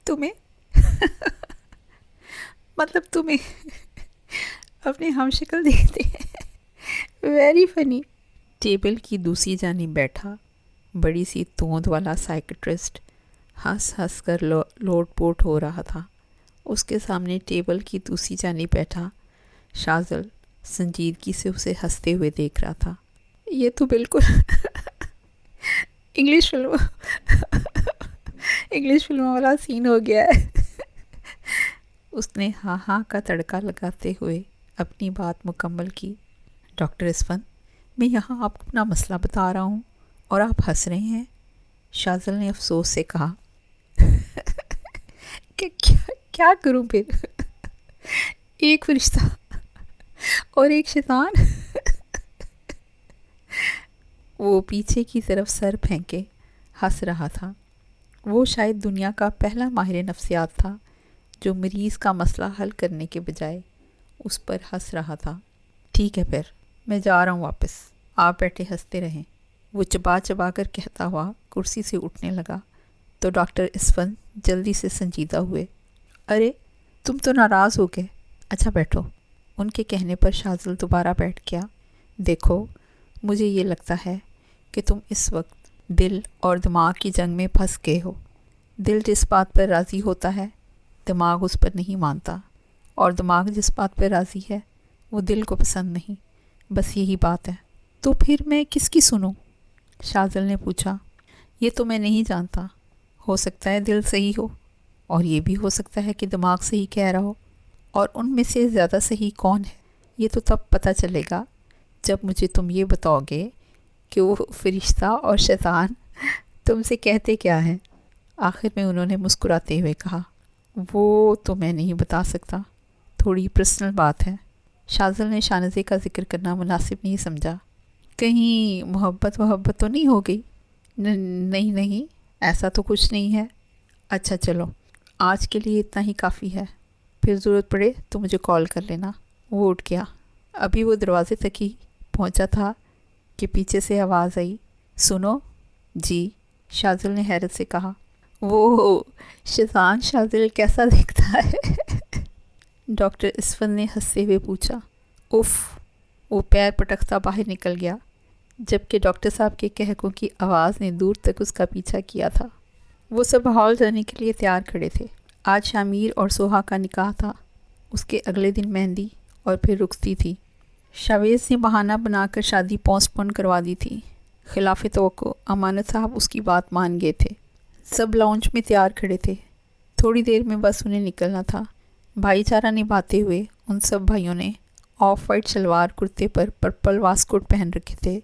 تمہیں مطلب تمہیں اپنے ہم شکل دیکھتے ہیں، ویری فنی۔ ٹیبل کی دوسری جانب بیٹھا بڑی سی توند والا سائیکٹرسٹ ہنس ہنس کر لوٹ پوٹ ہو رہا تھا۔ اس کے سامنے ٹیبل کی دوسری جانب بیٹھا شاذل سنجیدگی سے اسے ہنستے ہوئے دیکھ رہا تھا۔ یہ تو بالکل انگلش فلموں والا سین ہو گیا ہے۔ اس نے ہاں ہاں کا تڑکا لگاتے ہوئے اپنی بات مکمل کی۔ ڈاکٹر اسفن، میں یہاں آپ کو اپنا مسئلہ بتا رہا ہوں اور آپ ہنس رہے ہیں۔ شاذل نے افسوس سے کہا کہ کیا کروں پھر، ایک فرشتہ اور ایک شیطان۔ وہ پیچھے کی طرف سر پھینکے ہنس رہا تھا۔ وہ شاید دنیا کا پہلا ماہر نفسیات تھا جو مریض کا مسئلہ حل کرنے کے بجائے اس پر ہنس رہا تھا۔ ٹھیک ہے پھر میں جا رہا ہوں واپس، آپ بیٹھے ہنستے رہیں، وہ چبا چبا کر کہتا ہوا کرسی سے اٹھنے لگا تو ڈاکٹر اسفن جلدی سے سنجیدہ ہوئے۔ ارے تم تو ناراض ہو گئے، اچھا بیٹھو۔ ان کے کہنے پر شاذل دوبارہ بیٹھ گیا۔ دیکھو مجھے یہ لگتا ہے کہ تم اس وقت دل اور دماغ کی جنگ میں پھنس گئے ہو۔ دل جس بات پر راضی ہوتا ہے دماغ اس پر نہیں مانتا، اور دماغ جس بات پر راضی ہے وہ دل کو پسند نہیں، بس یہی بات ہے۔ تو پھر میں کس کی سنوں؟ شاذل نے پوچھا۔ یہ تو میں نہیں جانتا، ہو سکتا ہے دل صحیح ہو، اور یہ بھی ہو سکتا ہے کہ دماغ صحیح کہہ رہا ہو، اور ان میں سے زیادہ صحیح کون ہے یہ تو تب پتہ چلے گا جب مجھے تم یہ بتاؤ گے کہ وہ فرشتہ اور شیطان تم سے کہتے کیا ہیں۔ آخر میں انہوں نے مسکراتے ہوئے کہا، وہ تو میں نہیں بتا سکتا، تھوڑی پرسنل بات ہے۔ شاذل نے شانزے کا ذکر کرنا مناسب نہیں سمجھا۔ کہیں محبت تو نہیں ہو گئی؟ نہیں ایسا تو کچھ نہیں ہے۔ اچھا چلو آج کے لیے اتنا ہی کافی ہے، پھر ضرورت پڑے تو مجھے کال کر لینا۔ وہ اٹھ گیا۔ ابھی وہ دروازے تک ہی پہنچا تھا کہ پیچھے سے آواز آئی، سنو۔ جی، شاذل نے حیرت سے کہا۔ وہ شیطان شاذل کیسا دکھتا ہے؟ ڈاکٹر اسفن نے ہنستے ہوئے پوچھا۔ اف، وہ پیر پٹکتا باہر نکل گیا، جبکہ ڈاکٹر صاحب کے کہکوں کی آواز نے دور تک اس کا پیچھا کیا تھا۔ وہ سب ہال جانے کے لیے تیار کھڑے تھے۔ آج شامیر اور سوہا کا نکاح تھا، اس کے اگلے دن مہندی اور پھر رخصتی تھی۔ شاویز نے بہانہ بنا کر شادی پوسٹ پون کروا دی تھی۔ خلاف توقع امانت صاحب اس کی بات مان گئے تھے۔ سب لاؤنج میں تیار کھڑے تھے، تھوڑی دیر میں بس انہیں نکلنا تھا۔ بھائی چارہ نبھاتے ہوئے ان سب بھائیوں نے آف وائٹ شلوار کرتے پر پرپل واسکوٹ پہن رکھے تھے،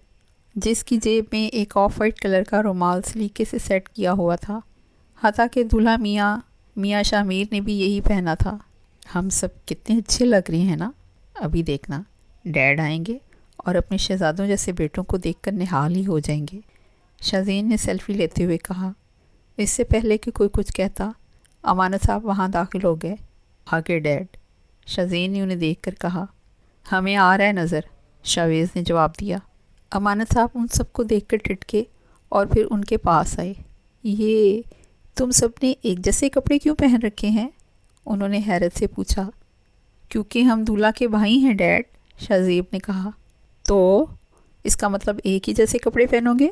جس کی جیب میں ایک آف وائٹ کلر کا رومال سلیقے سے سیٹ کیا ہوا تھا۔ حتیٰ کہ دولہا میاں شامیر نے بھی یہی پہنا تھا۔ ہم سب کتنے اچھے لگ رہے ہیں نا؟ ابھی دیکھنا ڈیڈ آئیں گے اور اپنے شہزادوں جیسے بیٹوں کو دیکھ کر نہال ہی ہو جائیں گے، شازین نے سیلفی لیتے ہوئے کہا۔ اس سے پہلے کہ کوئی کچھ کہتا امانت صاحب وہاں داخل ہو گئے۔ آگے ڈیڈ، شازین نے انہیں دیکھ کر کہا۔ ہمیں آ رہا ہے نظر، شاویز نے جواب دیا۔ امانت صاحب ان سب کو دیکھ کر ٹھٹکے اور پھر ان کے پاس آئے۔ یہ تم سب نے ایک جیسے کپڑے کیوں پہن رکھے ہیں؟ انہوں نے حیرت سے پوچھا۔ کیونکہ ہم دولہا کے بھائی ہیں ڈیڈ، شازیب نے کہا۔ تو اس کا مطلب ایک ہی جیسے کپڑے پہنو گے؟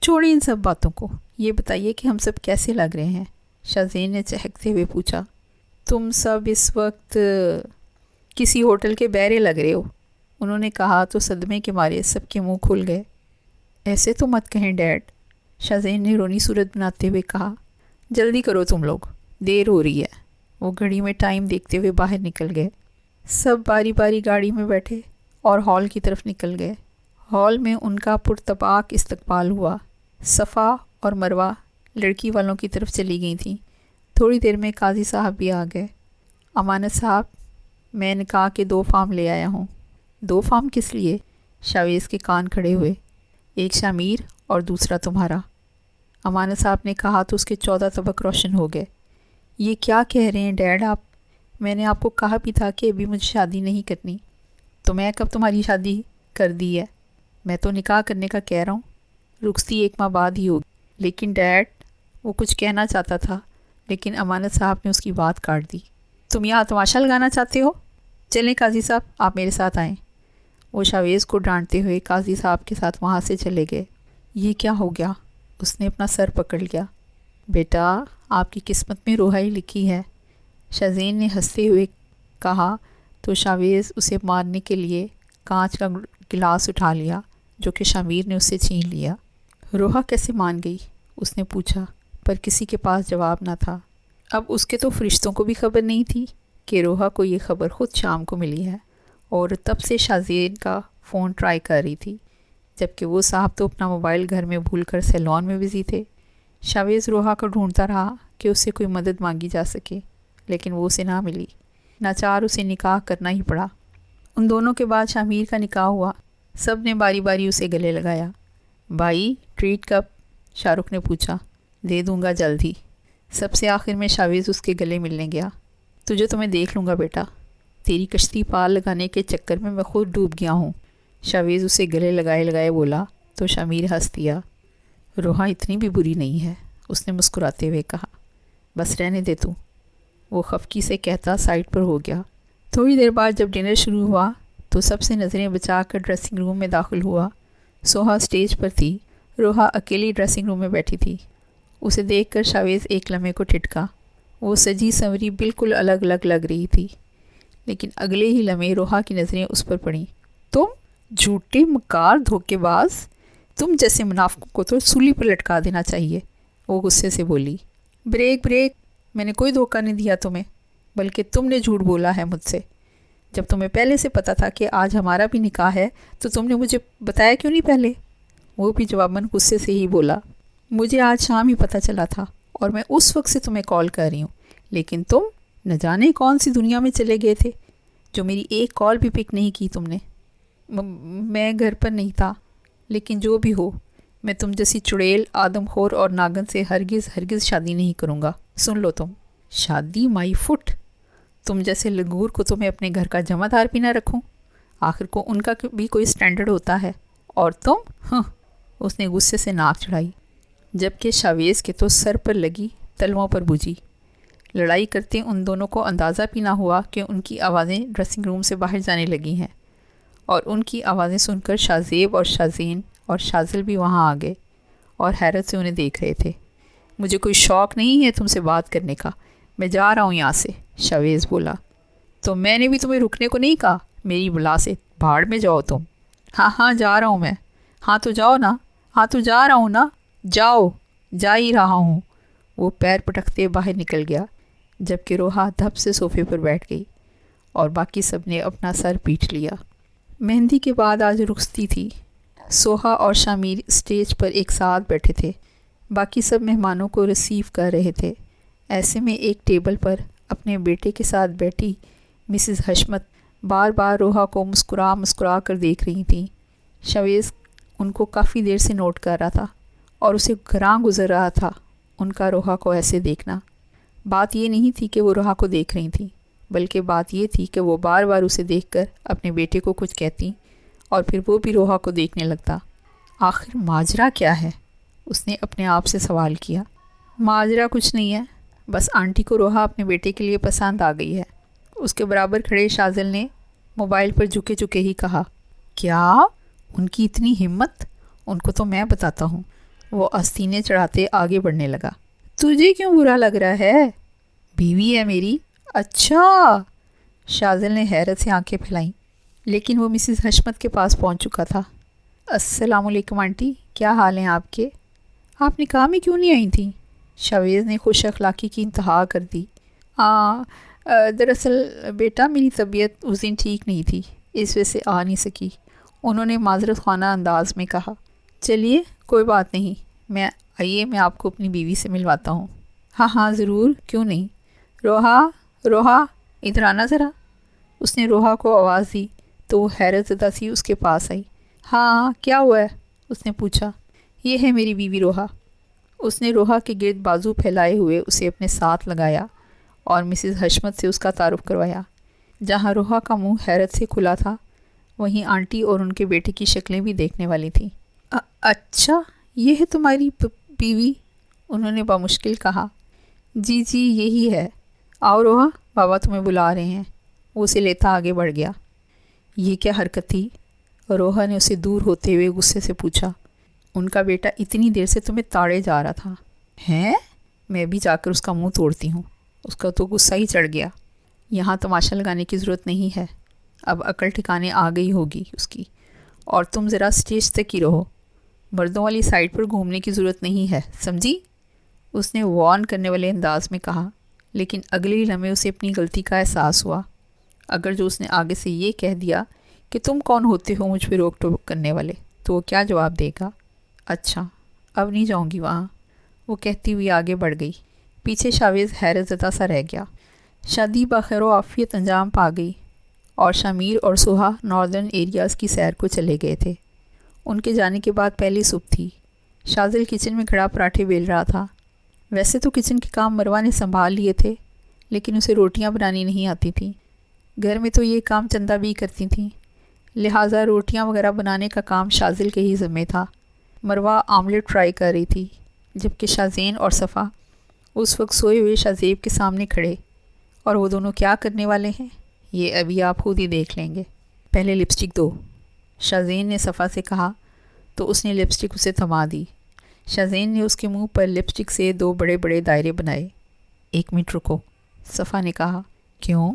چھوڑیں ان سب باتوں کو، یہ بتائیے کہ ہم سب کیسے لگ رہے ہیں؟ شازین نے چہکتے ہوئے پوچھا۔ تم سب اس وقت کسی ہوٹل کے بہرے لگ رہے ہو، انہوں نے کہا تو صدمے کے مارے سب کے منہ کھل گئے۔ ایسے تو مت کہیں ڈیڈ، شازین نے رونی صورت بناتے ہوئے کہا۔ جلدی کرو تم لوگ، دیر ہو رہی ہے۔ وہ گھڑی میں ٹائم دیکھتے ہوئے باہر نکل گئے۔ سب باری باری گاڑی میں بیٹھے اور ہال کی طرف نکل گئے۔ ہال میں ان کا پرتپاک استقبال ہوا۔ صفا اور مروہ لڑکی والوں کی طرف چلی گئی تھیں۔ تھوڑی دیر میں قاضی صاحب بھی آ گئے۔ امانت صاحب، میں نکاح کے 2 فارم لے آیا ہوں۔ 2 فارم کس لیے؟ شاویز کے کان کھڑے ہوئے۔ ایک شامیر اور دوسرا تمہارا۔ امانت صاحب نے کہا تو اس کے 14 طبق روشن ہو گئے۔ یہ کیا کہہ رہے ہیں ڈیڈ آپ؟ میں نے آپ کو کہا بھی تھا کہ ابھی مجھے شادی نہیں کرنی۔ تو میں کب تمہاری شادی کر دی ہے؟ میں تو نکاح کرنے کا کہہ رہا ہوں، رخصتی 1 ماہ بعد ہی ہوگی۔ لیکن ڈیڈ، وہ کچھ کہنا چاہتا تھا لیکن امانت صاحب نے اس کی بات کاٹ دی۔ تم یہاں تماشا لگانا چاہتے ہو؟ چلیں قاضی صاحب، آپ میرے ساتھ آئیں۔ وہ شاویز کو ڈانٹتے ہوئے قاضی صاحب کے ساتھ وہاں سے چلے گئے۔ یہ کیا ہو گیا؟ اس نے اپنا سر پکڑ لیا۔ بیٹا، آپ کی قسمت میں روحائی لکھی ہے، شازین نے ہنستے ہوئے کہا تو شاویز اسے مارنے کے لیے کانچ کا گلاس اٹھا لیا جو کہ شامیر نے اس سے چھین لیا۔ روحا کیسے مان گئی؟ اس نے پوچھا، پر کسی کے پاس جواب نہ تھا۔ اب اس کے تو فرشتوں کو بھی خبر نہیں تھی کہ روحا کو یہ خبر خود شام کو ملی ہے، اور تب سے شازین کا فون ٹرائی کر رہی تھی، جبکہ وہ صاحب تو اپنا موبائل گھر میں بھول کر سیلون میں بزی تھے۔ شاویز روحا کو ڈھونڈتا رہا کہ اس سے کوئی مدد مانگی جا سکے، لیکن وہ اسے نہ ملی۔ ناچار اسے نکاح کرنا ہی پڑا۔ ان دونوں کے بعد شامیر کا نکاح ہوا۔ سب نے باری باری اسے گلے لگایا۔ بھائی ٹریٹ کب؟ شاہ رخ نے پوچھا۔ دے دوں گا جلد ہی۔ سب سے آخر میں شاویز اس کے گلے ملنے گیا۔ تجھے تو میں دیکھ لوں گا بیٹا، تیری کشتی پار لگانے کے چکر میں خود ڈوب گیا ہوں۔ شاویز اسے گلے لگائے لگائے بولا تو شامیر ہنس دیا۔ روحا اتنی بھی بری نہیں ہے، اس نے مسکراتے ہوئے کہا۔ بس رہنے دے تو، وہ خفگی سے کہتا سائڈ پر ہو گیا۔ تھوڑی دیر بعد جب ڈنر شروع ہوا تو سب سے نظریں بچا کر ڈریسنگ روم میں داخل ہوا۔ سوہا اسٹیج پر تھی، روحا اکیلی ڈریسنگ روم میں بیٹھی تھی۔ اسے دیکھ کر شاویز ایک لمحے کو ٹھٹکا۔ وہ سجی سنوری بالکل الگ الگ لگ رہی تھی، لیکن اگلے ہی لمحے روحا کی نظریں اس پر پڑیں۔ تم جھوٹے مکار دھوکے باز، تم جیسے منافقوں کو تو سولی پر لٹکا دینا چاہیے، وہ غصے سے بولی۔ بریک بریک، میں نے کوئی دھوکہ نہیں دیا تمہیں، بلکہ تم نے جھوٹ بولا ہے مجھ سے۔ جب تمہیں پہلے سے پتہ تھا کہ آج ہمارا بھی نکاح ہے تو تم نے مجھے بتایا کیوں نہیں پہلے؟ وہ بھی جواباً غصے سے ہی بولا۔ مجھے آج شام ہی پتہ چلا تھا اور میں اس وقت سے تمہیں کال کر رہی ہوں، لیکن تم نہ جانے کون سی دنیا میں چلے گئے تھے جو میری ایک کال بھی پک نہیں کی تم نے۔ میں گھر پر نہیں تھا، لیکن جو بھی ہو، میں تم جیسی چڑیل، آدم خور اور ناگن سے ہرگز شادی نہیں کروں گا۔ سن لو تم، شادی مائی فٹ، تم جیسے لنگور کو تو میں اپنے گھر کا جمع دار بھی نہ رکھوں، آخر کو ان کا بھی کوئی سٹینڈرڈ ہوتا ہے، اور تم ہاں۔ اس نے غصے سے ناک چڑھائی، جبکہ شاویز کے تو سر پر لگی تلووں پر بجھی۔ لڑائی کرتے ان دونوں کو اندازہ بھی نہ ہوا کہ ان کی آوازیں ڈریسنگ روم سے باہر جانے لگی ہیں، اور ان کی آوازیں سن کر شازیب اور شازین اور شازل بھی وہاں آ گئے اور حیرت سے انہیں دیکھ رہے تھے۔ مجھے کوئی شوق نہیں ہے تم سے بات کرنے کا، میں جا رہا ہوں یہاں سے، شاویز بولا۔ تو میں نے بھی تمہیں رکنے کو نہیں کہا، میری بلا سے بھاڑ میں جاؤ تم۔ ہاں جا رہا ہوں میں۔ ہاں تو جاؤ نا، ہاں تو جا رہا ہوں نا، جاؤ، جا ہی رہا ہوں۔ وہ پیر پٹکتے باہر نکل گیا، جبکہ روحا دھپ سے صوفے پر بیٹھ گئی اور باقی سب نے اپنا سر پیٹ لیا۔ مہندی کے بعد آج رخصتی تھی۔ سوہا اور شامیر اسٹیج پر ایک ساتھ بیٹھے تھے، باقی سب مہمانوں کو ریسیو کر رہے تھے۔ ایسے میں ایک ٹیبل پر اپنے بیٹے کے ساتھ بیٹھی مسز حشمت بار بار روحا کو مسکرا کر دیکھ رہی تھیں۔ شاویز ان کو کافی دیر سے نوٹ کر رہا تھا اور اسے گراں گزر رہا تھا ان کا روحا کو ایسے دیکھنا۔ بات یہ نہیں تھی کہ وہ روحا کو دیکھ رہی تھیں، بلکہ بات یہ تھی کہ وہ بار بار اسے دیکھ کر اپنے بیٹے کو کچھ کہتی اور پھر وہ بھی روحا کو دیکھنے لگتا۔ آخر ماجرا کیا ہے؟ اس نے اپنے آپ سے سوال کیا۔ ماجرا کچھ نہیں ہے، بس آنٹی کو روحا اپنے بیٹے کے لیے پسند آ گئی ہے، اس کے برابر کھڑے شازل نے موبائل پر جھکے ہی کہا۔ کیا؟ ان کی اتنی ہمت؟ ان کو تو میں بتاتا ہوں۔ وہ آستینے چڑھاتے آگے بڑھنے لگا۔ تجھے کیوں برا لگ رہا ہے؟ بیوی ہے میری۔ اچھا، شازل نے حیرت سے آنکھیں پھیلائیں، لیکن وہ مسز حشمت کے پاس پہنچ چکا تھا۔ السلام علیکم آنٹی، کیا حال ہیں آپ کے؟ آپ نکاح میں کیوں نہیں آئی تھیں؟ شاویز نے خوش اخلاقی کی انتہا کر دی۔ دراصل بیٹا میری طبیعت اس دن ٹھیک نہیں تھی، اس وجہ سے آ نہیں سکی، انہوں نے معذرت خانہ انداز میں کہا۔ چلیے کوئی بات نہیں، میں آپ کو اپنی بیوی سے ملواتا ہوں۔ ہاں ضرور، کیوں نہیں۔ روحا ادھر آنا ذرا۔ اس نے روحا کو آواز دی تو وہ حیرت زدہ سی اس کے پاس آئی۔ ہاں کیا ہوا ہے؟ اس نے پوچھا۔ یہ ہے میری بیوی روحا۔ اس نے روحا کے گرد بازو پھیلائے ہوئے اسے اپنے ساتھ لگایا اور مسز حشمت سے اس کا تعارف کروایا۔ جہاں روحا کا منہ حیرت سے کھلا تھا، وہیں آنٹی اور ان کے بیٹے کی شکلیں بھی دیکھنے والی تھیں۔ اچھا، یہ ہے تمہاری بیوی؟ انہوں نے بامشکل کہا۔ جی جی یہی ہے، آؤ روحا، بابا تمہیں بلا رہے ہیں۔ وہ اسے لیتا آگے بڑھ گیا۔ یہ کیا حرکت تھی؟ روحا نے اسے دور ہوتے ہوئے غصے سے پوچھا۔ ان کا بیٹا اتنی دیر سے تمہیں تاڑے جا رہا تھا۔ ہیں؟ میں بھی جا کر اس کا منہ توڑتی ہوں۔ اس کا تو غصہ ہی چڑھ گیا۔ یہاں تماشا لگانے کی ضرورت نہیں ہے، اب عقل ٹھکانے آ گئی ہوگی اس کی، اور تم ذرا اسٹیج تک ہی رہو، مردوں والی سائڈ پر گھومنے کی ضرورت نہیں ہے، سمجھی؟ اس نے وارن کرنے والے انداز میں کہا، لیکن اگلے ہی لمحے اسے اپنی غلطی کا احساس ہوا۔ اگر جو اس نے آگے سے یہ کہہ دیا کہ تم کون ہوتے ہو مجھ پہ روک ٹوک کرنے والے، تو وہ کیا جواب دے گا؟ اچھا اب نہیں جاؤں گی وہاں، وہ کہتی ہوئی آگے بڑھ گئی۔ پیچھے شاویز حیرت زدہ سا رہ گیا۔ شادی بخیر و عافیت انجام پا گئی اور شمیر اور سہا ناردرن ایریاز کی سیر کو چلے گئے تھے۔ ان کے جانے کے بعد پہلی صبح تھی۔ شازل کچن میں کھڑا پراٹھے بیل رہا تھا۔ ویسے تو کچن کے کام مروہ نے سنبھال لیے تھے، لیکن اسے روٹیاں بنانی نہیں آتی تھیں۔ گھر میں تو یہ کام چندہ بھی کرتی تھیں، لہٰذا روٹیاں وغیرہ بنانے کا کام شازل کے ہی ذمے تھا۔ مروہ آملیٹ فرائی کر رہی تھی، جبکہ شازین اور صفا اس وقت سوئے ہوئے شازیب کے سامنے کھڑے، اور وہ دونوں کیا کرنے والے ہیں یہ ابھی آپ خود ہی دیکھ لیں گے۔ پہلے لپسٹک دو، شازین نے صفا سے کہا تو اس نے لپسٹک اسے تھما دی۔ شازین نے اس کے منہ پر لپسٹک سے 2 بڑے بڑے دائرے بنائے۔ 1 منٹ رکو، صفا نے کہا۔ کیوں؟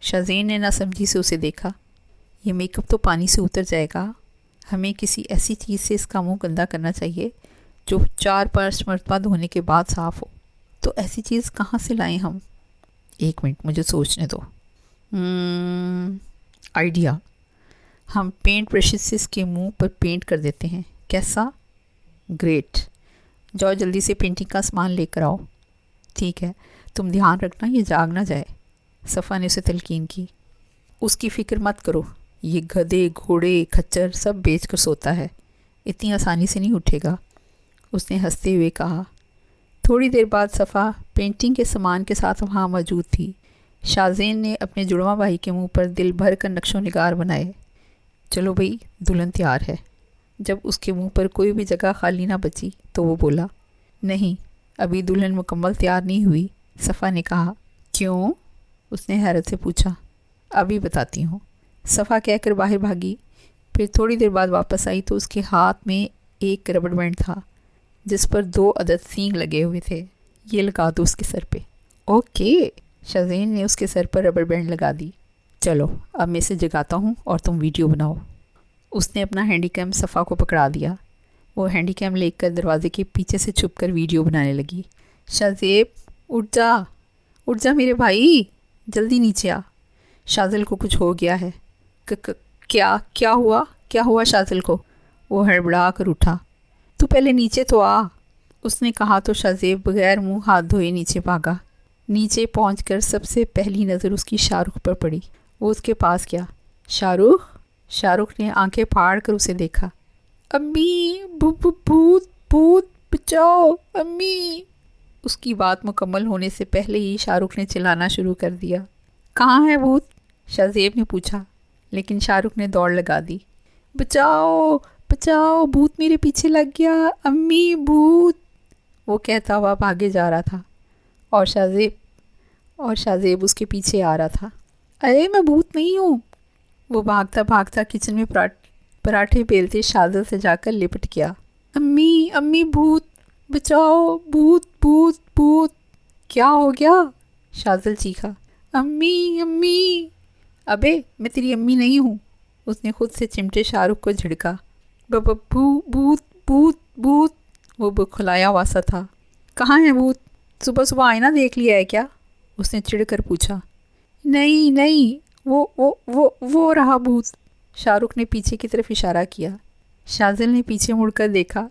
شازین نے نہ سمجھی سے اسے دیکھا۔ یہ میک اپ تو پانی سے اتر جائے گا، ہمیں کسی ایسی چیز سے اس کا منہ گندا کرنا چاہیے جو 4-5 مرتبہ دھونے کے بعد صاف ہو۔ تو ایسی چیز کہاں سے لائیں ہم؟ 1 منٹ مجھے سوچنے دو۔ آئیڈیا، ہم پینٹ برشز سے اس کے منہ پر پینٹ کر دیتے ہیں، کیسا؟ گریٹ، جاؤ جلدی سے پینٹنگ کا سامان لے کر آؤ۔ ٹھیک ہے، تم دھیان رکھنا یہ جاگ نہ جائے، صفا نے اسے تلقین کی۔ اس کی فکر مت کرو، یہ گدھے گھوڑے کھچر سب بیچ کر سوتا ہے، اتنی آسانی سے نہیں اٹھے گا، اس نے ہنستے ہوئے کہا۔ تھوڑی دیر بعد صفا پینٹنگ کے سامان کے ساتھ وہاں موجود تھی۔ شازین نے اپنے جڑواں بھائی کے منہ پر دل بھر کر نقش و نگار بنائے۔ چلو بھئی، دلہن تیار ہے۔ جب اس کے منہ پر کوئی بھی جگہ خالی نہ بچی تو وہ بولا، نہیں ابھی دلہن مکمل تیار نہیں ہوئی۔ صفا نے کہا۔ کیوں؟ اس نے حیرت سے پوچھا۔ ابھی بتاتی ہوں، صفا کہہ کر باہر بھاگی۔ پھر تھوڑی دیر بعد واپس آئی تو اس کے ہاتھ میں ایک ربڑ بینڈ تھا جس پر 2 عدد سینگ لگے ہوئے تھے۔ یہ لگا دو اس کے سر پہ۔ اوکے، شازین نے اس کے سر پر ربڑ بینڈ لگا دی۔ چلو اب میں اسے جگاتا ہوں اور تم ویڈیو بناؤ۔ اس نے اپنا ہینڈی کیم صفا کو پکڑا دیا۔ وہ ہینڈی کیم لے کر دروازے کے پیچھے سے چھپ کر ویڈیو بنانے لگی۔ شازیب اٹھ جا میرے بھائی، جلدی نیچے آ، شازل کو کچھ ہو گیا ہے۔ کیا ہوا شازل کو؟ وہ ہڑبڑا کر اٹھا۔ تو پہلے نیچے تو آ، اس نے کہا تو شازیب بغیر منہ ہاتھ دھوئے نیچے بھاگا۔ نیچے پہنچ کر سب سے پہلی نظر اس کی شاہ رخ پر پڑی۔ وہ اس کے پاس گیا۔ شاہ رخ نے آنکھیں پھاڑ کر اسے دیکھا۔ امی، بھوت بچاؤ امی۔ اس کی بات مکمل ہونے سے پہلے ہی شاہ رخ نے چلانا شروع کر دیا۔ کہاں ہے بھوت؟ شازیب نے پوچھا، لیکن شاہ رخ نے دوڑ لگا دی۔ بچاؤ بھوت میرے پیچھے لگ گیا، امی بھوت، وہ کہتا ہوا بھاگے جا رہا تھا، اور شازیب اس کے پیچھے آ رہا تھا۔ ارے میں بھوت نہیں ہوں۔ وہ بھاگتا کچن میں پراٹھے بیلتے شازل سے جا کر لپٹ گیا۔ امی بھوت بچاؤ، بھوت۔ کیا ہو گیا؟ شازل چیخا۔ امی۔ ابے میں تیری امی نہیں ہوں، اس نے خود سے چمٹے شاہ رخ کو جھڑکا۔ بھوت، وہ بکھلایا ہوا سا تھا۔ کہاں ہے بھوت؟ صبح آئینہ دیکھ لیا ہے کیا؟ اس نے چڑھ کر پوچھا۔ نہیں، وہ رہا بھوت، شاہ رخ نے پیچھے کی طرف اشارہ کیا۔ شازل نے پیچھے مڑ کر دیکھا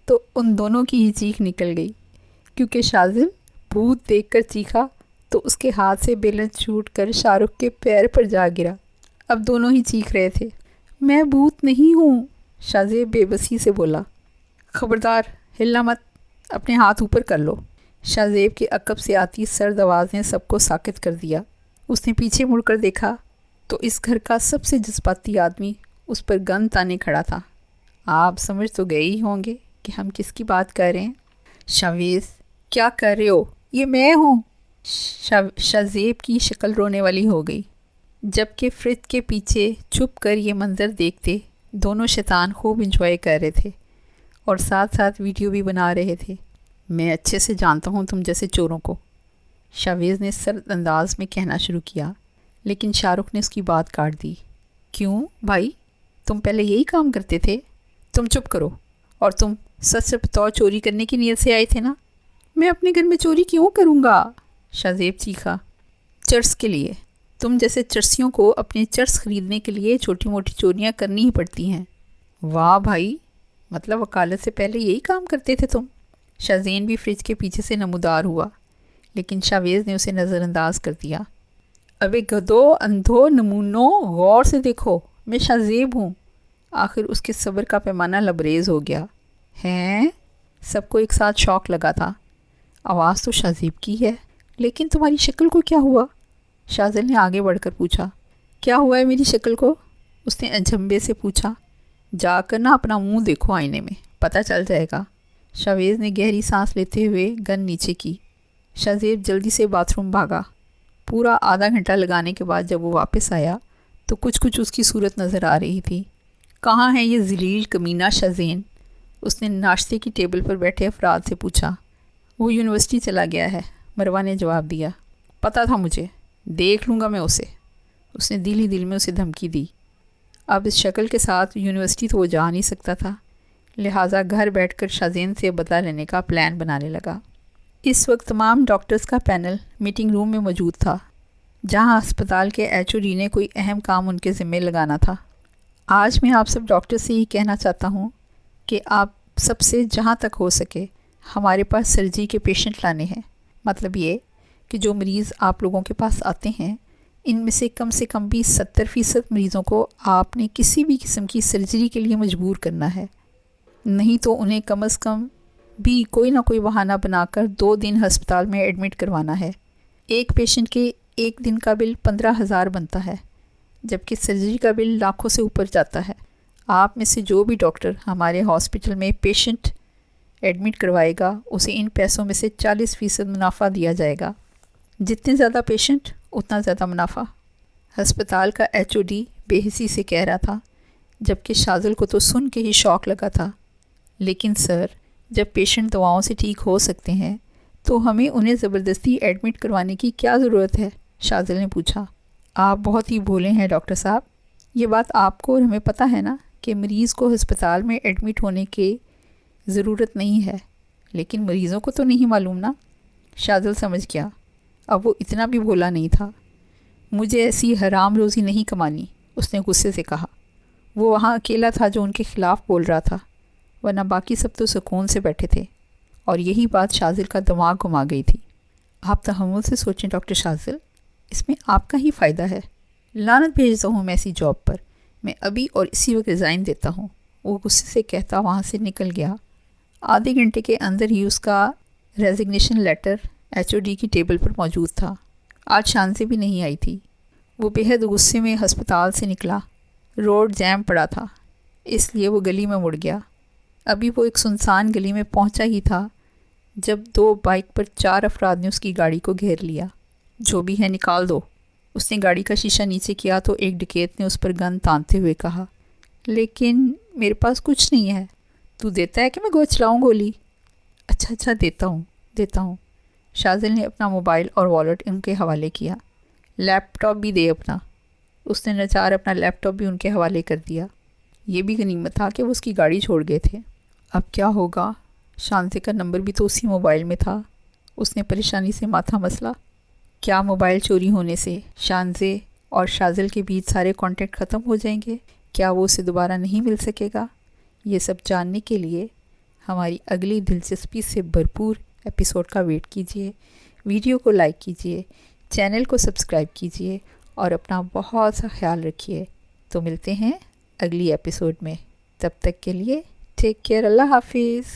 تو ان دونوں کی ہی چیخ نکل گئی، کیونکہ شازل بھوت دیکھ کر چیخا تو اس کے ہاتھ سے بیلن چھوٹ کر شاہ رخ کے پیر پر جا گرا۔ اب دونوں ہی چیخ رہے تھے۔ میں بھوت نہیں ہوں، شازیب بے بسی سے بولا۔ خبردار، ہلنا مت، اپنے ہاتھ اوپر کر لو۔ شازیب کے عقب سے آتی سرد آواز نے سب کو ساکت کر دیا۔ اس نے پیچھے مڑ کر دیکھا تو اس گھر کا سب سے جذباتی آدمی اس پر گن تانے کھڑا تھا۔ آپ سمجھ تو گئے ہی ہوں گے کہ ہم کس کی بات کر رہے ہیں۔ شاویز، کیا کر رہے ہو؟ یہ میں ہوں۔ شاذیب کی شکل رونے والی ہو گئی، جبکہ فریج کے پیچھے چھپ کر یہ منظر دیکھتے دونوں شیطان خوب انجوائے کر رہے تھے اور ساتھ ساتھ ویڈیو بھی بنا رہے تھے۔ میں اچھے سے جانتا ہوں تم جیسے چوروں کو، شاویز نے سرد انداز میں کہنا شروع کیا، لیکن شاہ رخ نے اس کی بات کاٹ دی۔ کیوں بھائی، تم پہلے یہی کام کرتے تھے؟ تم چپ کرو، اور تم سچ سے بطور چوری کرنے کی نیت سے آئے تھے نا؟ میں اپنے گھر میں چوری کیوں کروں گا؟ شاذیب چیخا۔ چرس کے لیے، تم جیسے چرسیوں کو اپنے چرس خریدنے کے لیے چھوٹی موٹی چوریاں کرنی ہی پڑتی ہیں۔ واہ بھائی، مطلب وکالت سے پہلے یہی کام کرتے تھے تم؟ شاذین بھی فریج کے پیچھے سے نمودار ہوا، لیکن شاویز نے اسے نظر انداز کر دیا۔ ابے گدو، اندھو، نمونوں، غور سے دیکھو، میں شاذیب ہوں۔ آخر اس کے صبر کا پیمانہ لبریز ہو گیا۔ ہیں؟ سب کو ایک ساتھ شوق لگا تھا۔ آواز تو شاذیب کی ہے، لیکن تمہاری شکل کو کیا ہوا؟ شاذل نے آگے بڑھ کر پوچھا۔ کیا ہوا ہے میری شکل کو؟ اس نے اجنبے سے پوچھا۔ جا کر نہ اپنا منہ دیکھو آئینے میں، پتہ چل جائے گا۔ شاویز نے گہری سانس لیتے ہوئے گن نیچے کی۔ شاذیب جلدی سے باتھ روم بھاگا۔ پورا آدھا گھنٹہ لگانے کے بعد جب وہ واپس آیا تو کچھ اس کی صورت نظر آ رہی تھی۔ کہاں ہے یہ ذلیل کمینہ شاذین؟ اس نے ناشتے کی ٹیبل پر بیٹھے افراد سے پوچھا۔ وہ یونیورسٹی چلا گیا ہے، مروہ نے جواب دیا۔ پتہ تھا مجھے، دیکھ لوں گا میں اسے۔ اس نے دل ہی دل میں اسے دھمکی دی۔ اب اس شکل کے ساتھ یونیورسٹی تو وہ جا نہیں سکتا تھا، لہٰذا گھر بیٹھ کر شاذین سے بدلہ لینے کا پلان بنانے لگا۔ اس وقت تمام ڈاکٹرز کا پینل میٹنگ روم میں موجود تھا، جہاں ہسپتال کے HOD نے کوئی اہم کام ان کے ذمے لگانا تھا۔ آج میں آپ سب ڈاکٹر سے یہ کہنا چاہتا ہوں کہ آپ سب سے جہاں تک ہو سکے ہمارے پاس سرجری کے پیشنٹ لانے ہیں۔ مطلب یہ کہ جو مریض آپ لوگوں کے پاس آتے ہیں، ان میں سے کم بھی 70% مریضوں کو آپ نے کسی بھی قسم کی سرجری کے لیے مجبور کرنا ہے، نہیں تو انہیں کم از کم بھی کوئی نہ کوئی بہانہ بنا کر 2 دن ہسپتال میں ایڈمٹ کروانا ہے۔ ایک پیشنٹ کے ایک دن کا بل 15,000 بنتا ہے، جبکہ سرجری کا بل لاکھوں سے اوپر جاتا ہے۔ آپ میں سے جو بھی ڈاکٹر ہمارے ہاسپٹل میں پیشنٹ ایڈمٹ کروائے گا، اسے ان پیسوں میں سے 40% منافع دیا جائے گا۔ جتنے زیادہ پیشنٹ اتنا زیادہ منافع۔ ہسپتال کا HOD بے حسی سے کہہ رہا تھا، جبکہ شاذل کو تو سن کے ہی شوق لگا تھا۔ لیکن سر، جب پیشنٹ دواؤں سے ٹھیک ہو سکتے ہیں تو ہمیں انہیں زبردستی ایڈمٹ کروانے کی کیا ضرورت ہے؟ شاذل نے پوچھا۔ آپ بہت ہی بھولے ہیں ڈاکٹر صاحب، یہ بات آپ کو اور ہمیں پتہ ہے نا کہ مریض کو ہسپتال میں ایڈمٹ ہونے کی ضرورت نہیں ہے، لیکن مریضوں کو تو نہیں معلوم نا۔ شاذل سمجھ گیا، اب وہ اتنا بھی بھولا نہیں تھا۔ مجھے ایسی حرام روزی نہیں کمانی، اس نے غصے سے کہا۔ وہ وہاں اکیلا تھا جو ان کے خلاف بول رہا تھا، ورنہ باقی سب تو سکون سے بیٹھے تھے، اور یہی بات شاذل کا دماغ گھما گئی تھی۔ آپ تحمل سے سوچیں ڈاکٹر شاذل، اس میں آپ کا ہی فائدہ ہے۔ لعنت بھیجتا ہوں میں ایسی جاب پر، میں ابھی اور اسی وقت ریزائن دیتا ہوں۔ وہ غصے سے کہتا وہاں سے نکل گیا۔ آدھے گھنٹے کے اندر ہی اس کا ریزگنیشن لیٹر HOD کی ٹیبل پر موجود تھا۔ آج شانزے بھی نہیں آئی تھی۔ وہ بے حد غصے میں ہسپتال سے نکلا۔ روڈ جیم پڑا تھا، اس لیے وہ گلی میں مڑ گیا۔ ابھی وہ ایک سنسان گلی میں پہنچا ہی تھا جب 2 بائک پر 4 افراد نے اس کی گاڑی کو گھیر لیا۔ جو بھی ہے نکال دو۔ اس نے گاڑی کا شیشہ نیچے کیا تو ایک ڈکیت نے اس پر گن تانتے ہوئے کہا، لیکن میرے پاس کچھ نہیں ہے، تو دیتا ہے کہ میں چلاؤں گولی؟ اچھا دیتا ہوں۔ شاذل نے اپنا موبائل اور والیٹ ان کے حوالے کیا۔ لیپ ٹاپ بھی دے اپنا۔ اس نے ناچار اپنا لیپ ٹاپ بھی ان کے حوالے کر دیا۔ یہ بھی غنیمت تھا کہ وہ اس کی گاڑی چھوڑ گئے تھے۔ اب کیا ہوگا؟ شانزے کا نمبر بھی تو اسی موبائل میں تھا۔ اس نے پریشانی سے ماتھا مسلا۔ کیا موبائل چوری ہونے سے شانزے اور شاذل کے بیچ سارے کانٹیکٹ ختم ہو جائیں گے؟ کیا وہ اسے دوبارہ نہیں مل سکے گا؟ یہ سب جاننے کے لیے ہماری اگلی دلچسپی سے بھرپور ایپیسوڈ کا ویٹ کیجیے۔ ویڈیو کو لائک کیجیے، چینل کو سبسکرائب کیجیے اور اپنا بہت سا خیال رکھیے۔ تو ملتے ہیں اگلی ایپیسوڈ میں، تب تک کے لیے ٹیک کیئر، اللہ حافظ۔